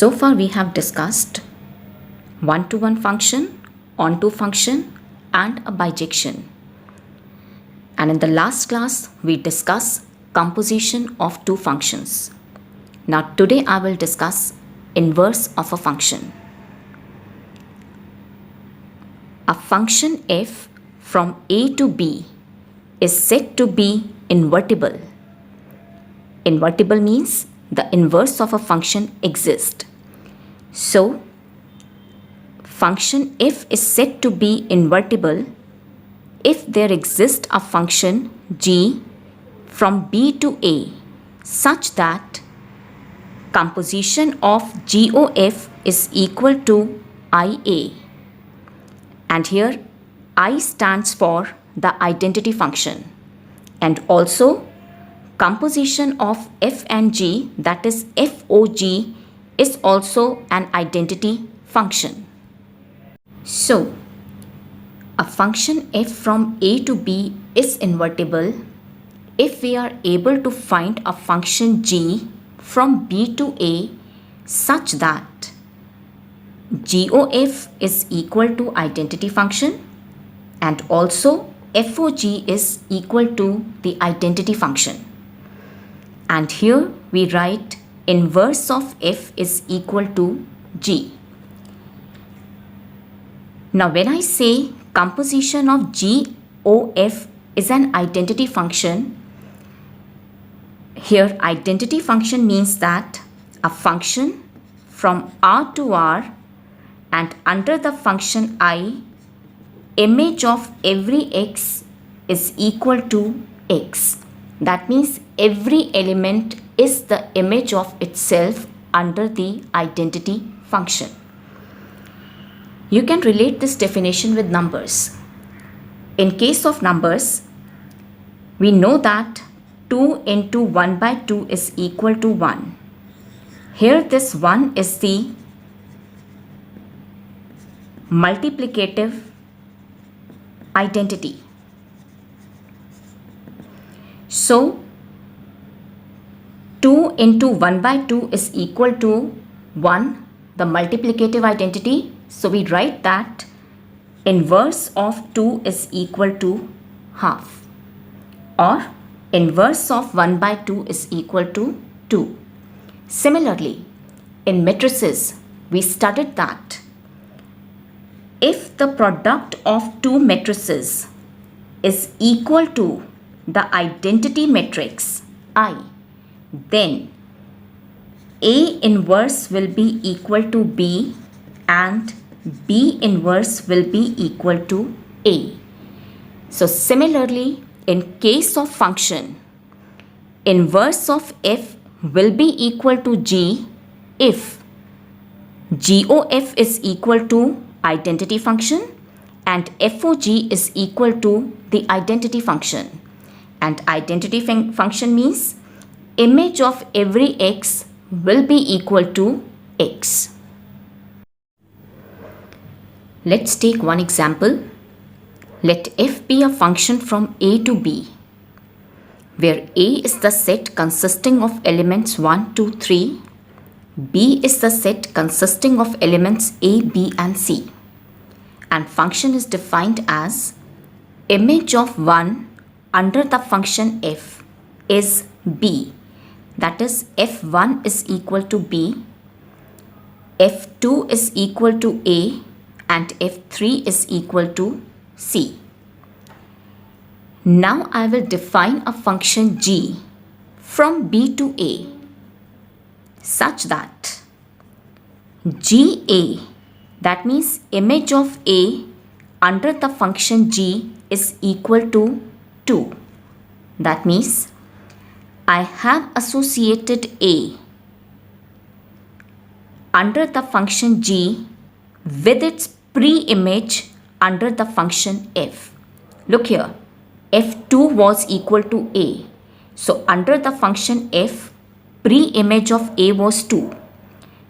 So far we have discussed one-to-one function, onto function and a bijection. And in the last class we discussed composition of two functions. Now today I will discuss inverse of a function. A function f from a to b is said to be invertible. Invertible means the inverse of a function exists. So, function f is said to be invertible if there exists a function g from b to a such that composition of GOF is equal to IA. And here I stands for the identity function, and also composition of f and g, that is FOG, is also an identity function. So a function f from a to b is invertible if we are able to find a function g from b to a such that GOF is equal to identity function and also FOG is equal to the identity function. And here we write inverse of f is equal to g. Now when I say composition of GOF is an identity function, here identity function means that a function from R to R and under the function I, image of every x is equal to x. That means every element is the image of itself under the identity function. You can relate this definition with numbers. In case of numbers, we know that 2 into 1 by 2 is equal to 1. Here this 1 is the multiplicative identity. So 2 into 1 by 2 is equal to 1, the multiplicative identity. So we write that inverse of 2 is equal to half, or inverse of 1 by 2 is equal to 2. Similarly, in matrices, we studied that if the product of two matrices is equal to the identity matrix I, then A inverse will be equal to B and B inverse will be equal to A. So similarly, in case of function, inverse of f will be equal to g if GOF is equal to identity function and FOG is equal to the identity function. And identity function means image of every x will be equal to x. Let's take one example. Let f be a function from a to b, where a is the set consisting of elements 1, 2, 3, b is the set consisting of elements a, b and c, and function is defined as image of 1 under the function f is b, that is f1 is equal to b, f2 is equal to a and f3 is equal to c. Now I will define a function g from b to a such that GA, that means image of a under the function g, is equal to 2. That means I have associated a under the function g with its pre-image under the function f. Look here, f2 was equal to a. So under the function f, pre-image of a was 2.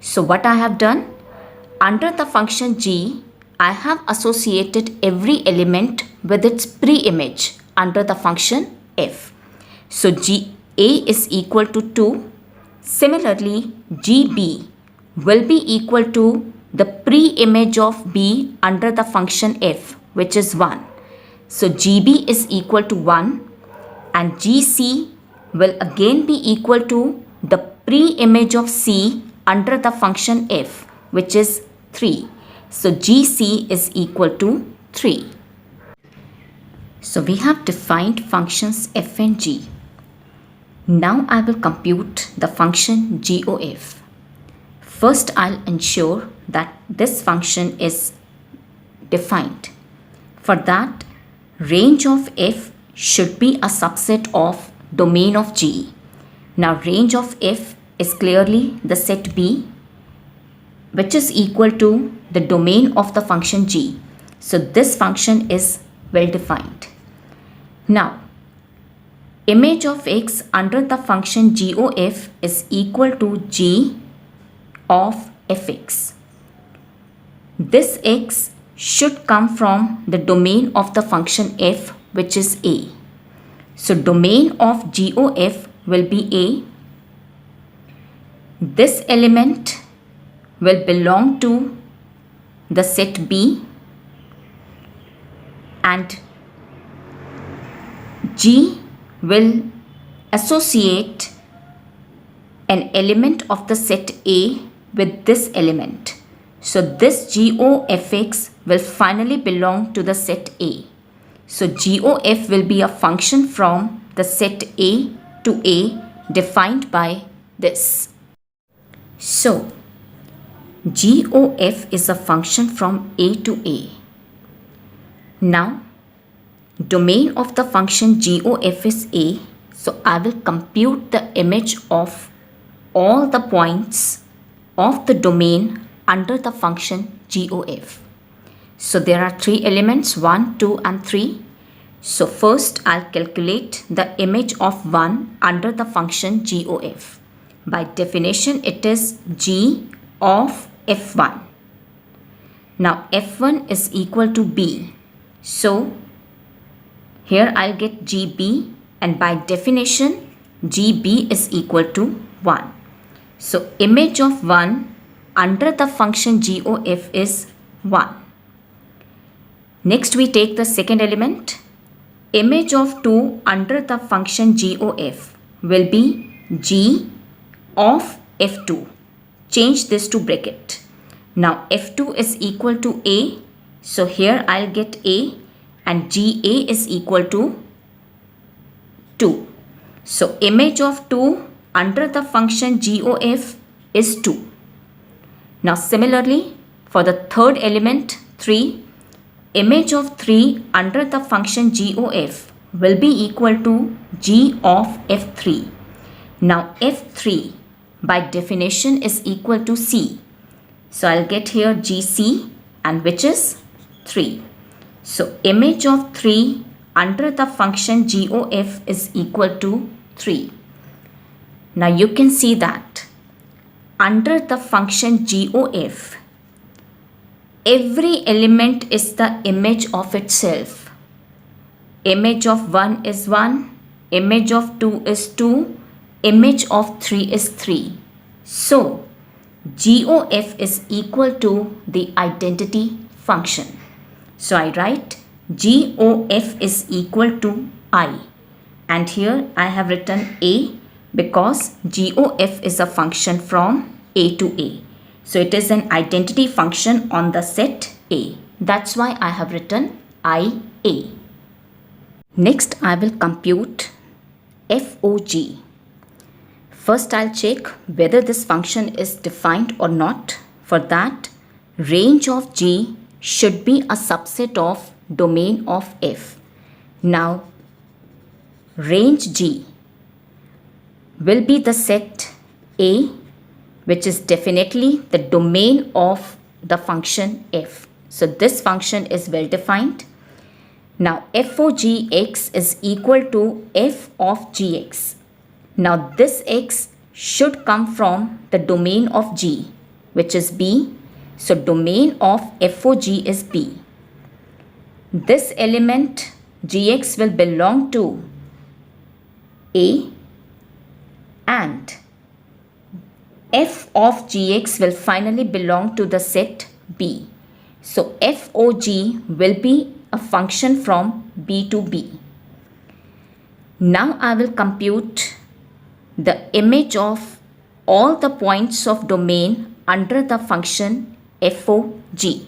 So what I have done? Under the function g, I have associated every element with its pre-image under the function f. So GA is equal to 2. Similarly, GB will be equal to the pre-image of b under the function f, which is 1. So GB is equal to 1 and GC will again be equal to the pre-image of c under the function f, which is 3. So GC is equal to 3. So we have defined functions f and g. Now I will compute the function GOF. First, I'll ensure that this function is defined. For that, range of f should be a subset of domain of G. Now, range of f is clearly the set B, which is equal to the domain of the function G. So, this function is well defined. Now, image of x under the function GOF is equal to G of fx. This x should come from the domain of the function f, which is a. So domain of GOF will be a. This element will belong to the set B and G will associate an element of the set A with this element. So this GOFX will finally belong to the set A. So GOF will be a function from the set A to A defined by this. So GOF is a function from A to A. Now domain of the function GOF is A. So I will compute the image of all the points of the domain under the function GOF. So there are 3 elements 1, 2 and 3. So first I'll calculate the image of 1 under the function GOF. By definition it is G of F1. Now F1 is equal to B. So here I'll get GB and by definition GB is equal to 1. So image of 1 under the function GOF is 1. Next we take the second element. Image of 2 under the function GOF will be G of F2. Change this to bracket. Now F2 is equal to A. So here I'll get A and GA is equal to 2. So image of 2 under the function GOF is 2. Now similarly for the third element 3, image of 3 under the function GOF will be equal to G of F3. Now F3 by definition is equal to C. So I'll get here GC and which is 3. So image of 3 under the function GOF is equal to 3. Now you can see that under the function GOF, every element is the image of itself. Image of 1 is 1, image of 2 is 2, image of 3 is 3. So GOF is equal to the identity function. So I write GOF is equal to I. And here I have written A because GOF is a function from A to A. So it is an identity function on the set A. That's why I have written IA. Next I will compute FOG. First I'll check whether this function is defined or not. For that, range of G should be a subset of domain of F. Now range G will be the set A, which is definitely the domain of the function f. So this function is well defined. Now FOGX is equal to f of gx. Now this x should come from the domain of G, which is B. So domain of FOG is B. This element gx will belong to A and f of gx will finally belong to the set B. So FOG will be a function from B to B. Now I will compute the image of all the points of domain under the function FOG.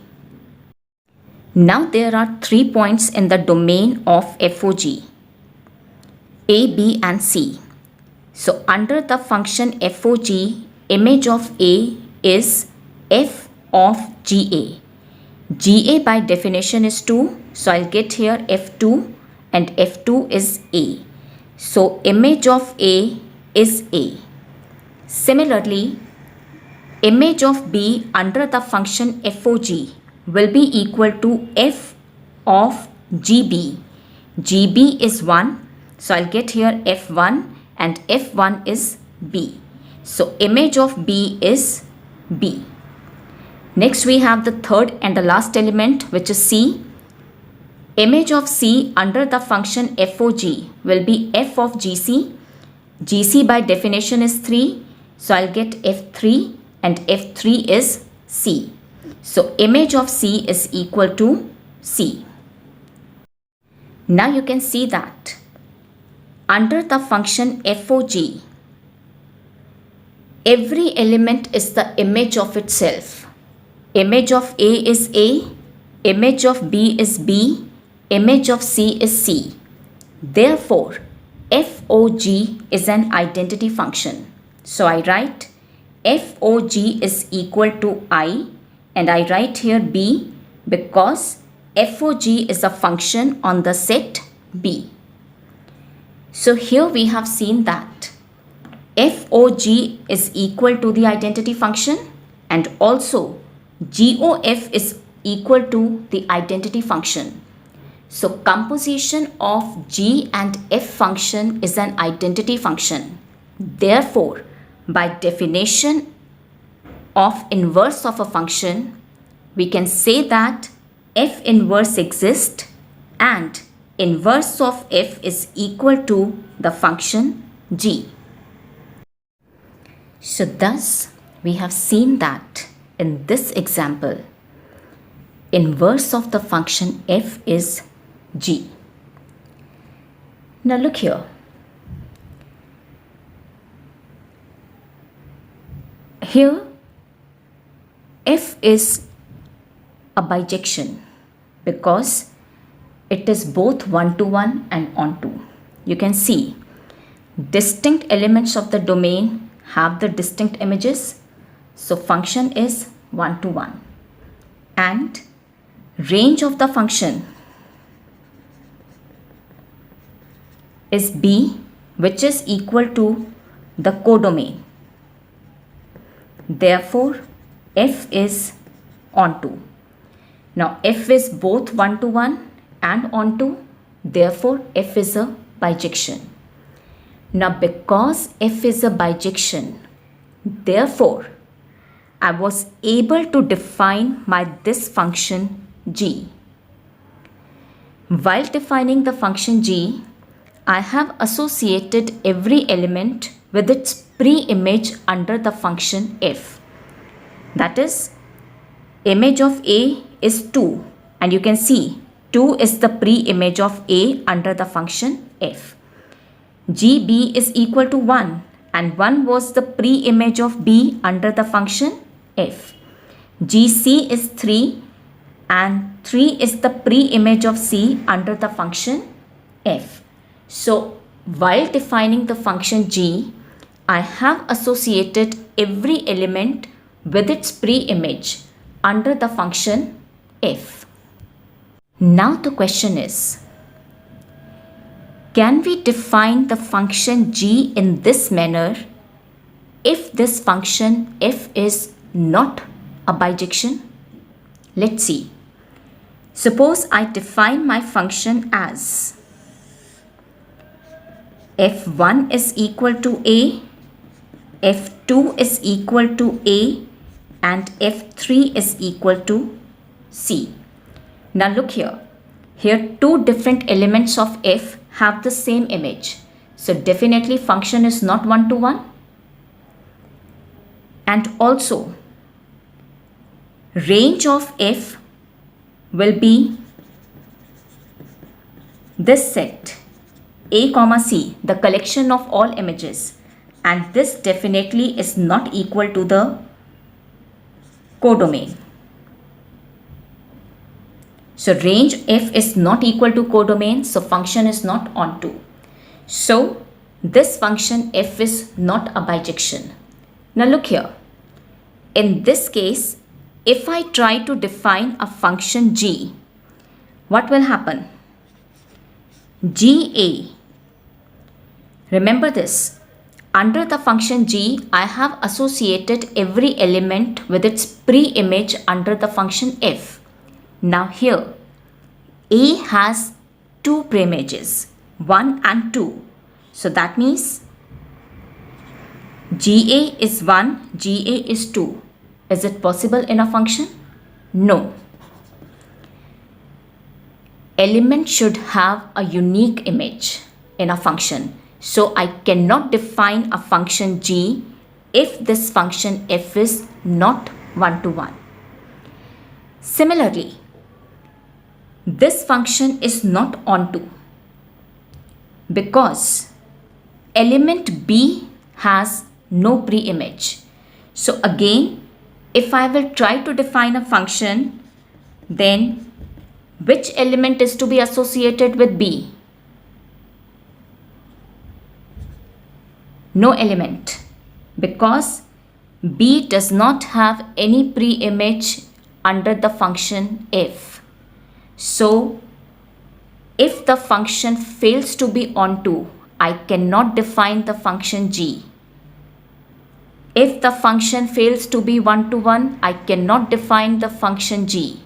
Now there are 3 points in the domain of FOG, A, B and C. So under the function FOG, image of A is f of GA. GA by definition is 2, so I'll get here F2 and F2 is A. So image of A is A. Similarly, image of B under the function FOG will be equal to f of GB. GB is 1, so I'll get here F1 and F1 is B. So image of B is B. Next we have the third and the last element, which is C. Image of C under the function FOG will be f of GC. GC by definition is 3, so I'll get F3 and F3 is C. So image of C is equal to C. Now you can see that under the function FOG, every element is the image of itself. Image of A is A, image of B is B, image of C is C. Therefore, FOG is an identity function. So I write FOG is equal to I, and I write here B because FOG is a function on the set B. So here we have seen that FOG is equal to the identity function and also GOF is equal to the identity function. So composition of G and F function is an identity function. Therefore, by definition of inverse of a function, we can say that F inverse exists and inverse of F is equal to the function G. So thus, we have seen that in this example, inverse of the function f is G. Now look here. Here, f is a bijection because it is both one-to-one and onto. You can see distinct elements of the domain have the distinct images. So function is one-to-one and range of the function is B, which is equal to the codomain. Therefore, f is onto. Now f is both one-to-one and onto, therefore f is a bijection. Now because f is a bijection, therefore I was able to define this function G. While defining the function G, I have associated every element with its pre-image under the function f. That is, image of A is 2 and you can see 2 is the pre-image of A under the function f. GB is equal to 1 and 1 was the pre-image of B under the function f. GC is 3 and 3 is the pre-image of C under the function f. So while defining the function G, I have associated every element with its pre-image under the function f. Now the question is, can we define the function G in this manner if this function f is not a bijection? Let's see. Suppose I define my function as f1 is equal to A, f2 is equal to A and f3 is equal to C. Now look here. Here two different elements of f have the same image. So definitely function is not one-to-one. And also range of f will be this set A comma C, the collection of all images, and this definitely is not equal to the codomain. So range f is not equal to codomain, so function is not onto. So this function f is not a bijection. Now look here. In this case, if I try to define a function g, what will happen? GA. Remember this. Under the function g, I have associated every element with its pre-image under the function f. Now here, A has two pre-images, 1 and 2. So that means GA is 1, GA is 2. Is it possible in a function? No. Element should have a unique image in a function. So I cannot define a function g if this function f is not one-to-one. Similarly, this function is not onto because element b has no pre-image. So again, if I will try to define a function, then which element is to be associated with b? No element, because b does not have any pre-image under the function f. So if the function fails to be onto, I cannot define the function g. If the function fails to be one-to-one, I cannot define the function g.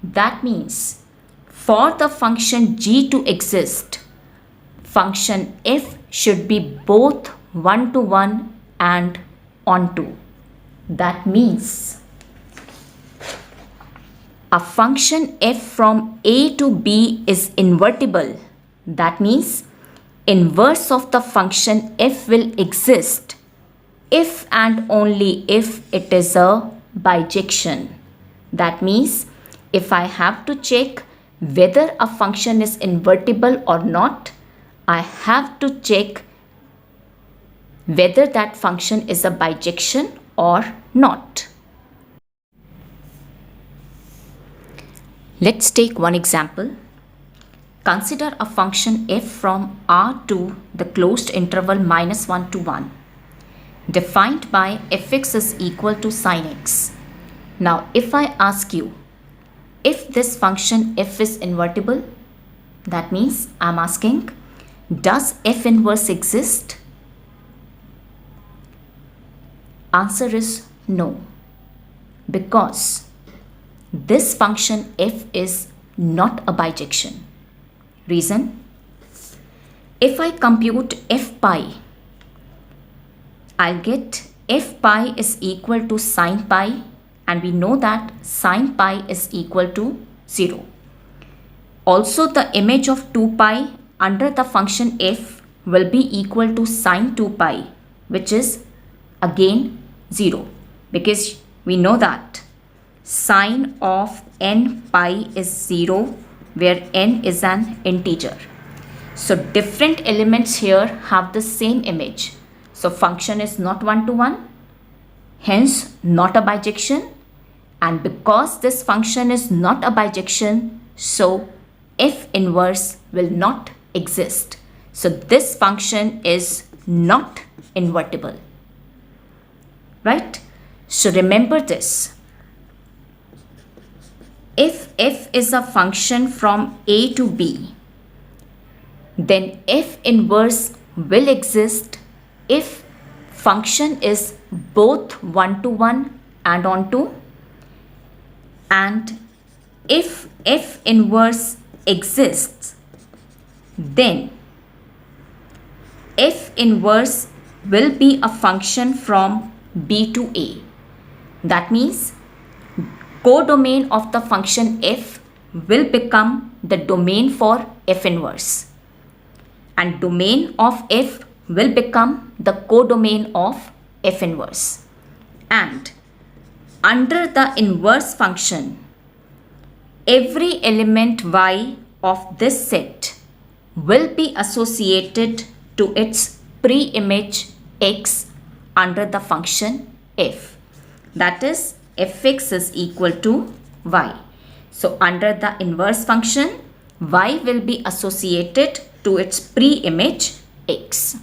That means for the function g to exist, function f should be both one-to-one and onto. That means a function f from a to b is invertible. That means inverse of the function f will exist if and only if it is a bijection. That means if I have to check whether a function is invertible or not, I have to check whether that function is a bijection or not. Let's take one example. Consider a function f from R to the closed interval -1 to 1, defined by fx is equal to sin x. Now, if I ask you if this function f is invertible, that means I'm asking, does f inverse exist? Answer is no, because this function f is not a bijection. Reason? If I compute f pi, I'll get f pi is equal to sin pi, and we know that sin pi is equal to 0. Also, the image of 2 pi under the function f will be equal to sin 2 pi, which is again 0, because we know that sine of n pi is 0, where n is an integer. So different elements here have the same image. So function is not one-to-one, hence not a bijection. And because this function is not a bijection, so f inverse will not exist. So this function is not invertible. Right? So remember this. If f is a function from a to b, then f inverse will exist if function is both one-to-one and onto, and if f inverse exists, then f inverse will be a function from b to a. That means codomain of the function f will become the domain for f inverse, and domain of f will become the codomain of f inverse. And under the inverse function, every element y of this set will be associated to its pre-image x under the function f. That is, fx is equal to y. So under the inverse function, y will be associated to its pre-image x.